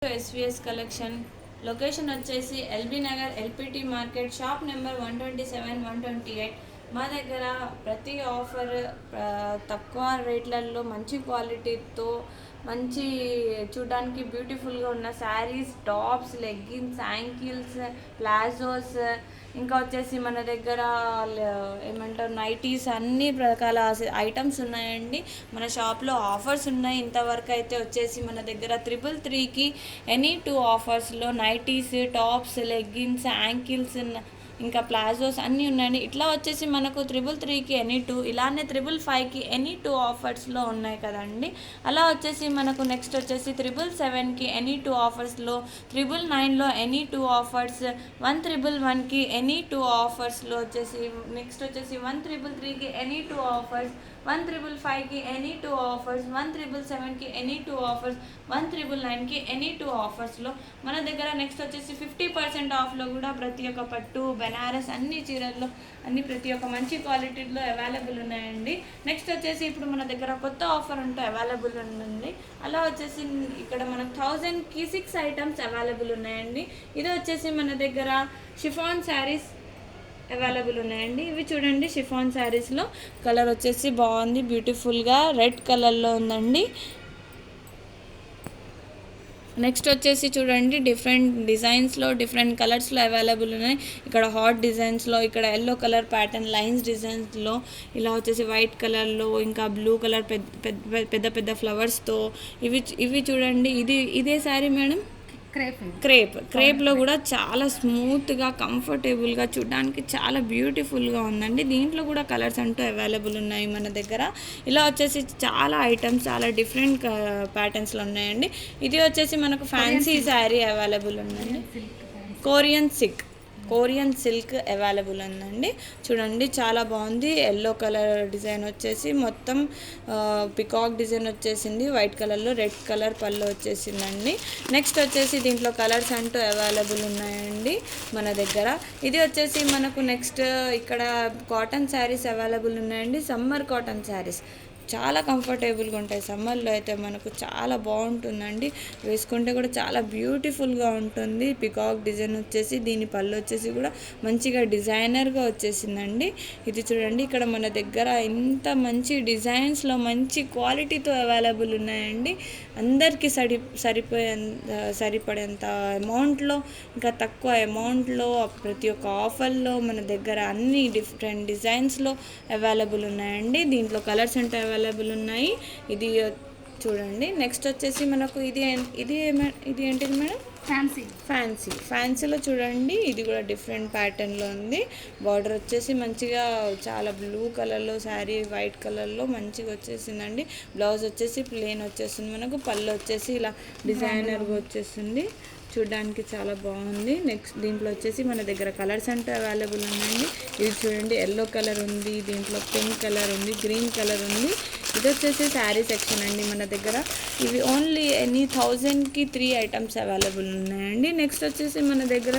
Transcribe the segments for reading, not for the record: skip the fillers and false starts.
SVS collection location వచ్చేసి LB Nagar LPT market shop number 127 128. మా దగ్గర ప్రతి ఆఫర్ తక్కువ రేట్లలో మంచి క్వాలిటీతో మంచి చూడడానికి బ్యూటిఫుల్గా ఉన్న saris, tops, leggings, ankles, palazzos, ఇంకా వచ్చేసి మన దగ్గర ఏమంటారు నైటీస్, అన్ని రకాల ఐటమ్స్ ఉన్నాయండి. మన షాప్లో ఆఫర్స్ ఉన్నాయి. ఇంతవరకు అయితే వచ్చేసి మన దగ్గర 333కి ఎనీ 2 ఆఫర్స్లో నైటీస్, టాప్స్, లెగ్గిన్స్, యాంకిల్స్, ఇంకా ప్లాజోస్ అన్నీ ఉన్నాయండి. ఇట్లా వచ్చేసి మనకు 333కి ఎనీ 2, ఇలానే 555కి ఎనీ 2 ఆఫర్స్లో ఉన్నాయి కదండి. అలా వచ్చేసి మనకు నెక్స్ట్ వచ్చేసి 777కి ఎనీ 2 ఆఫర్స్లో, 999లో ఎనీ 2 ఆఫర్స్, 1111కి ఎనీ 2 ఆఫర్స్లో వచ్చేసి నెక్స్ట్ వచ్చేసి 1333కి ఎనీ 2 ఆఫర్స్, 1555కి ఎనీ 2 ఆఫర్స్, 1777కి ఎనీ 2 ఆఫర్స్, 1999కి ఎనీ 2 ఆఫర్స్లో మన దగ్గర నెక్స్ట్ వచ్చేసి 50% ఆఫ్లో కూడా ప్రతి ఒక్క పట్టు, బెనారస్ అన్ని చీరల్లో అన్ని ప్రతి ఒక్క మంచి క్వాలిటీలో అవైలబుల్ ఉన్నాయండి. నెక్స్ట్ వచ్చేసి ఇప్పుడు మన దగ్గర కొత్త ఆఫర్ ఉంటూ అవైలబుల్ ఉంది. అలా వచ్చేసి ఇక్కడ మనకు 1000కి 6 ఐటమ్స్ అవైలబుల్ ఉన్నాయండి. ఇది వచ్చేసి మన దగ్గర షిఫాన్ శారీస్ అవైలబుల్ ఉన్నాయండి. ఇవి చూడండి, షిఫాన్ శారీస్లో కలర్ వచ్చేసి బాగుంది, బ్యూటిఫుల్గా రెడ్ కలర్లో ఉందండి. నెక్స్ట్ వచ్చేసి చూడండి, డిఫరెంట్ డిజైన్స్లో డిఫరెంట్ కలర్స్లో అవైలబుల్ ఉన్నాయి. ఇక్కడ హాట్ డిజైన్స్లో, ఇక్కడ ఎల్లో కలర్ ప్యాటర్న్ లైన్స్ డిజైన్స్లో, ఇలా వచ్చేసి వైట్ కలర్లో, ఇంకా బ్లూ కలర్ పెద్ద పెద్ద ఫ్లవర్స్తో ఇవి చూడండి. ఇదే శారీ మేడం, క్రేప్లో కూడా చాలా స్మూత్గా, కంఫర్టబుల్గా, చూడడానికి చాలా బ్యూటిఫుల్గా ఉందండి. దీంట్లో కూడా కలర్స్ అంటూ అవైలబుల్ ఉన్నాయి మన దగ్గర. ఇలా వచ్చేసి చాలా ఐటమ్స్, చాలా డిఫరెంట్ ప్యాటర్న్స్లో ఉన్నాయండి. ఇది వచ్చేసి మనకు ఫ్యాన్సీ శారీ అవైలబుల్ ఉందండి. కొరియన్ సిల్క్ అవైలబుల్ ఉందండి. చూడండి, చాలా బాగుంది. ఎల్లో కలర్ డిజైన్ వచ్చేసి మొత్తం పికాక్ డిజైన్ వచ్చేసింది. వైట్ కలర్లో రెడ్ కలర్ పళ్ళు వచ్చేసిందండి. నెక్స్ట్ వచ్చేసి దీంట్లో కలర్స్ అంటూ అవైలబుల్ ఉన్నాయండి మన దగ్గర. ఇది వచ్చేసి మనకు నెక్స్ట్ ఇక్కడ కాటన్ శారీస్ అవైలబుల్ ఉన్నాయండి. సమ్మర్ కాటన్ శారీస్ చాలా కంఫర్టబుల్గా ఉంటాయి. సమ్మర్లో అయితే మనకు చాలా బాగుంటుందండి, వేసుకుంటే కూడా చాలా బ్యూటిఫుల్గా ఉంటుంది. పికాక్ డిజైన్ వచ్చేసి దీని పళ్ళు వచ్చేసి కూడా మంచిగా డిజైనర్గా వచ్చేసిందండి. ఇది చూడండి, ఇక్కడ మన దగ్గర ఇంత మంచి డిజైన్స్లో మంచి క్వాలిటీతో అవైలబుల్ ఉన్నాయండి. అందరికీ సరిపడేంత అమౌంట్లో, ఇంకా తక్కువ అమౌంట్లో, ప్రతి ఒక్క ఆఫర్లో మన దగ్గర అన్ని డిఫరెంట్ డిజైన్స్లో అవైలబుల్ ఉన్నాయండి. దీంట్లో కలర్స్ అంటే అవైలబుల్ ఉన్నాయి. ఇది చూడండి, నెక్స్ట్ వచ్చేసి మనకు ఇది ఏంటిది మేడం, ఫ్యాన్సీలో చూడండి. ఇది కూడా డిఫరెంట్ ప్యాటర్న్లో ఉంది. బార్డర్ వచ్చేసి మంచిగా చాలా బ్లూ కలర్లో, శారీ వైట్ కలర్లో మంచిగా వచ్చేసిందండి. బ్లౌజ్ వచ్చేసి ప్లెయిన్ వచ్చేస్తుంది. మనకు పళ్ళు వచ్చేసి ఇలా డిజైనర్గా వచ్చేస్తుంది. చూడడానికి చాలా బాగుంది. నెక్స్ట్ దీంట్లో వచ్చేసి మన దగ్గర కలర్స్ అంటూ అవైలబుల్ ఉన్నాయండి. ఇది చూడండి, ఎల్లో కలర్ ఉంది, దీంట్లో పింక్ కలర్ ఉంది, గ్రీన్ కలర్ ఉంది. ఇది వచ్చేసి శారీ సెక్షన్ అండి మన దగ్గర. ఇవి ఓన్లీ ఎనీ 1000కి 3 ఐటమ్స్ అవైలబుల్ ఉన్నాయండి. నెక్స్ట్ వచ్చేసి మన దగ్గర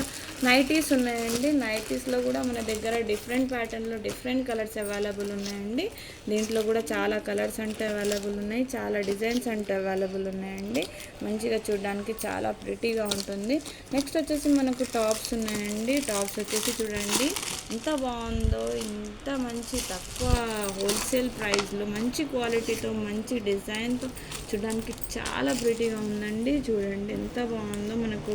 నైటీస్ ఉన్నాయండి. నైటీస్లో కూడా మన దగ్గర డిఫరెంట్ ప్యాటర్న్లో డిఫరెంట్ కలర్స్ అవైలబుల్ ఉన్నాయండి. దీంట్లో కూడా చాలా కలర్స్ అంటే అవైలబుల్ ఉన్నాయి, చాలా డిజైన్స్ అంటే అవైలబుల్ ఉన్నాయండి. మంచిగా చూడడానికి చాలా ప్రిటీగా ఉంటుంది. నెక్స్ట్ వచ్చేసి మనకు టాప్స్ ఉన్నాయండి. టాప్స్ వచ్చేసి చూడండి ఎంత బాగుందో, ఇంత మంచి తక్కువ హోల్సేల్ ప్రైస్లో మంచి క్వాలిటీతో మంచి డిజైన్తో చూడడానికి చాలా ప్రిటీగా ఉందండి. చూడండి ఎంత బాగుందో. మనకు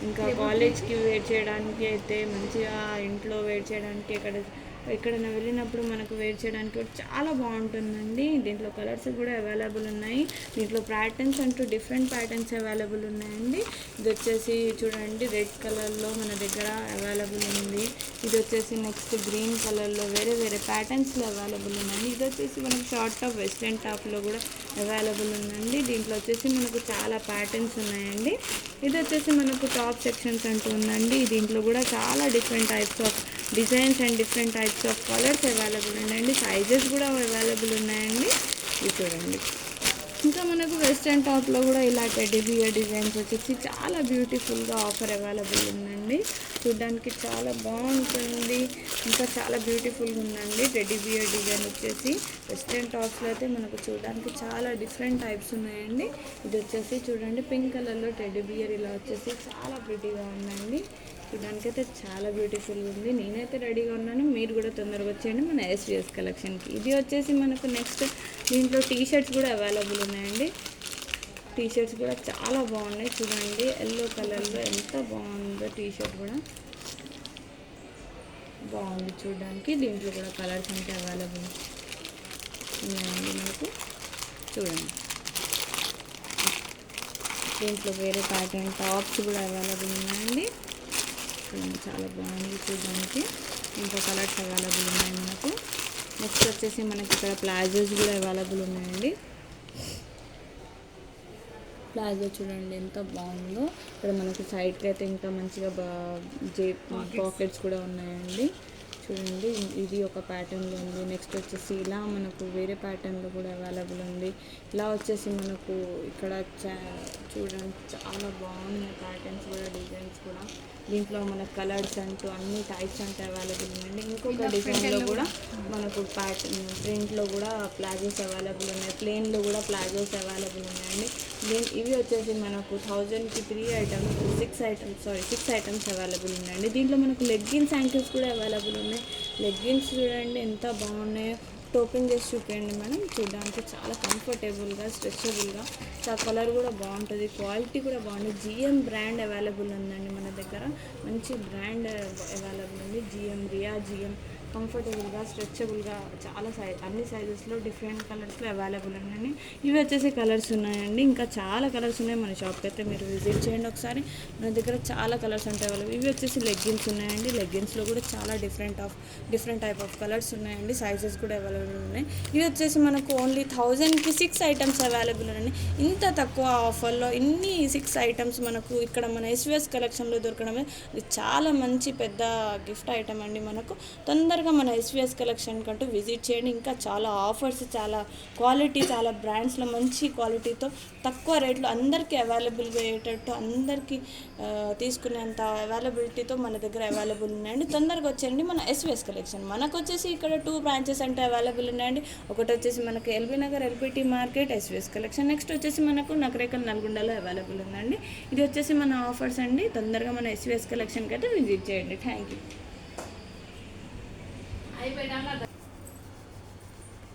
ఇంకా కాలేజ్కి వేర్ చేయడానికి అయితే, మంచిగా ఇంట్లో వేర్ చేయడానికి, ఎక్కడైనా వెళ్ళినప్పుడు మనకు వేర్ చేయడానికి కూడా చాలా బాగుంటుందండి. దీంట్లో కలర్స్ కూడా అవైలబుల్ ఉన్నాయి. దీంట్లో ప్యాటర్న్స్ అంటూ డిఫరెంట్ ప్యాటర్న్స్ అవైలబుల్ ఉన్నాయండి. ఇది వచ్చేసి చూడండి, రెడ్ కలర్లో మన దగ్గర అవైలబుల్ ఉంది. ఇది వచ్చేసి నెక్స్ట్ గ్రీన్ కలర్లో వేరే వేరే ప్యాటర్న్స్లో అవైలబుల్ ఉన్నాయండి. ఇది వచ్చేసి మనకు షార్ట్ టాప్, వెస్ట్రన్ టాప్లో కూడా అవైలబుల్ ఉందండి. దీంట్లో వచ్చేసి మనకు చాలా ప్యాటర్న్స్ ఉన్నాయండి. ఇది వచ్చేసి మనకు టాప్ సెక్షన్స్ అంటూ ఉందండి. దీంట్లో కూడా చాలా different types of designs and different types of colours available ఉన్నాయండి. సైజెస్ కూడా అవైలబుల్ ఉన్నాయండి. ఇది చూడండి, ఇంకా మనకు వెస్ట్రన్ టాప్లో కూడా ఇలా టెడ్డీ బియర్ డిజైన్స్ వచ్చేసి చాలా బ్యూటిఫుల్గా ఆఫర్ అవైలబుల్ ఉందండి. చూడ్డానికి చాలా బాగుంటుంది, ఇంకా చాలా బ్యూటిఫుల్గా ఉందండి. టెడ్డీ బియర్ డిజైన్ వచ్చేసి వెస్ట్రన్ టాప్స్లో అయితే మనకు చూడడానికి చాలా డిఫరెంట్ టైప్స్ ఉన్నాయండి. ఇది వచ్చేసి చూడండి పింక్ కలర్లో టెడ్డీ బియర్ ఇలా వచ్చేసి చాలా ప్రిటీగా ఉందండి. చూడడానికి అయితే చాలా బ్యూటిఫుల్గా ఉంది. నేనైతే రెడీగా ఉన్నాను, మీరు కూడా తొందరగా వచ్చేయండి మన ఎస్విఎస్ కలెక్షన్కి. ఇది వచ్చేసి మనకు నెక్స్ట్ దీంట్లో టీ షర్ట్స్ కూడా అవైలబుల్ ఉన్నాయండి. టీ షర్ట్స్ కూడా చాలా బాగున్నాయి. చూడండి ఎల్లో కలర్లో ఎంత బాగుందో టీ షర్ట్ కూడా బాగుంది చూడడానికి. దీంట్లో కూడా కలర్స్ అంటే అవైలబుల్ ఉన్నాయండి మనకు. చూడండి దీంట్లో వేరే ప్యాటర్న్ టాప్స్ కూడా అవైలబుల్ ఉన్నాయండి. చూడండి చాలా బాగుంది చూడడానికి. ఇంకా కలర్స్ అవైలబుల్ ఉన్నాయి మనకు. నెక్స్ట్ వచ్చేసి మనకి ఇక్కడ ప్లాజోస్ కూడా అవైలబుల్ ఉన్నాయండి. ప్లాజో చూడండి ఎంత బాగుందో. ఇక్కడ మనకి సైడ్కి అయితే ఇంకా మంచిగా పాకెట్స్ కూడా ఉన్నాయండి. చూడండి ఇది ఒక ప్యాటర్న్లో ఉంది. నెక్స్ట్ వచ్చేసి ఇలా మనకు వేరే ప్యాటర్న్లో కూడా అవైలబుల్ ఉంది. ఇలా వచ్చేసి మనకు ఇక్కడ చూడండి చాలా బాగున్నాయి ప్యాటర్న్స్ కూడా, డిజైన్స్ కూడా. దీంట్లో మనకు కలర్స్ అంటూ అన్ని టైప్స్ అంటే అవైలబుల్ ఉన్నాయండి. ఇంకొక డిజైన్లో కూడా మనకు ప్యాటర్న్ ప్రింట్లో కూడా ప్లాజోస్ అవైలబుల్ ఉన్నాయి. ప్లెయిన్లో కూడా ప్లాజోస్ అవైలబుల్ ఉన్నాయండి. ఇవి వచ్చేసి మనకు 1000కి 6 ఐటమ్స్ అవైలబుల్ ఉన్నాయండి. దీంట్లో మనకు లెగ్గిన్స్ యాంకిల్స్ కూడా అవైలబుల్ ఉన్నాయి. లెగ్గిన్స్ చూడండి ఎంత బాగున్నాయో. ఓపెన్ చేసి చూపించండి మేడం. చూడడానికి చాలా కంఫర్టబుల్గా, స్ట్రెచబుల్గా, చాలా కలర్ కూడా బాగుంటుంది, క్వాలిటీ కూడా బాగుంటుంది. జిఎం బ్రాండ్ అవైలబుల్ ఉందండి మన దగ్గర. మంచి బ్రాండ్ అవైలబుల్ ఉంది. రియా జిఎం కంఫర్టబుల్గా, స్ట్రెచబుల్గా చాలా అన్ని సైజెస్లో డిఫరెంట్ కలర్స్లో అవైలబుల్ ఉన్నాయండి. ఇవి వచ్చేసి కలర్స్ ఉన్నాయండి. ఇంకా చాలా కలర్స్ ఉన్నాయి. మన షాప్కి అయితే మీరు విజిట్ చేయండి ఒకసారి. మన దగ్గర చాలా కలర్స్ అంటే అవైలబుల్. ఇవి వచ్చేసి లెగ్గిన్స్ ఉన్నాయండి. లెగ్గిన్స్లో కూడా చాలా డిఫరెంట్ టైప్ ఆఫ్ కలర్స్ ఉన్నాయండి. సైజెస్ కూడా అవైలబుల్ ఉన్నాయి. ఇవి వచ్చేసి మనకు ఓన్లీ 1000కి 6 ఐటమ్స్ అవైలబుల్ ఉన్నాయండి. ఇంత తక్కువ ఆఫర్లో ఇన్ని 6 ఐటమ్స్ మనకు ఇక్కడ మన ఎస్విఎస్ కలెక్షన్లో దొరకడం ఇది చాలా మంచి పెద్ద గిఫ్ట్ ఐటమ్ అండి. మనకు తొందరగా మన ఎస్విఎస్ కలెక్షన్ కంటూ విజిట్ చేయండి. ఇంకా చాలా ఆఫర్స్, చాలా క్వాలిటీ, చాలా బ్రాండ్స్లో మంచి క్వాలిటీతో తక్కువ రేట్లో అందరికీ అవైలబుల్గా అయ్యేటట్టు, అందరికీ తీసుకునేంత అవైలబిలిటీతో మన దగ్గర అవైలబుల్ ఉన్నాయండి. తొందరగా వచ్చేయండి మన ఎస్విఎస్ కలెక్షన్. మనకు వచ్చేసి ఇక్కడ 2 బ్రాంచెస్ అంటే అవైలబుల్ ఉన్నాయండి. ఒకటి వచ్చేసి మనకు LB Nagar LPT market SVS collection. Next వచ్చేసి మనకు నకరేకల్ నల్గొండలో అవైలబుల్ ఉందండి. ఇది వచ్చేసి మన ఆఫర్స్ అండి. తొందరగా మన ఎస్విఎస్ కలెక్షన్కి అయితే విజిట్ చేయండి. Thank you.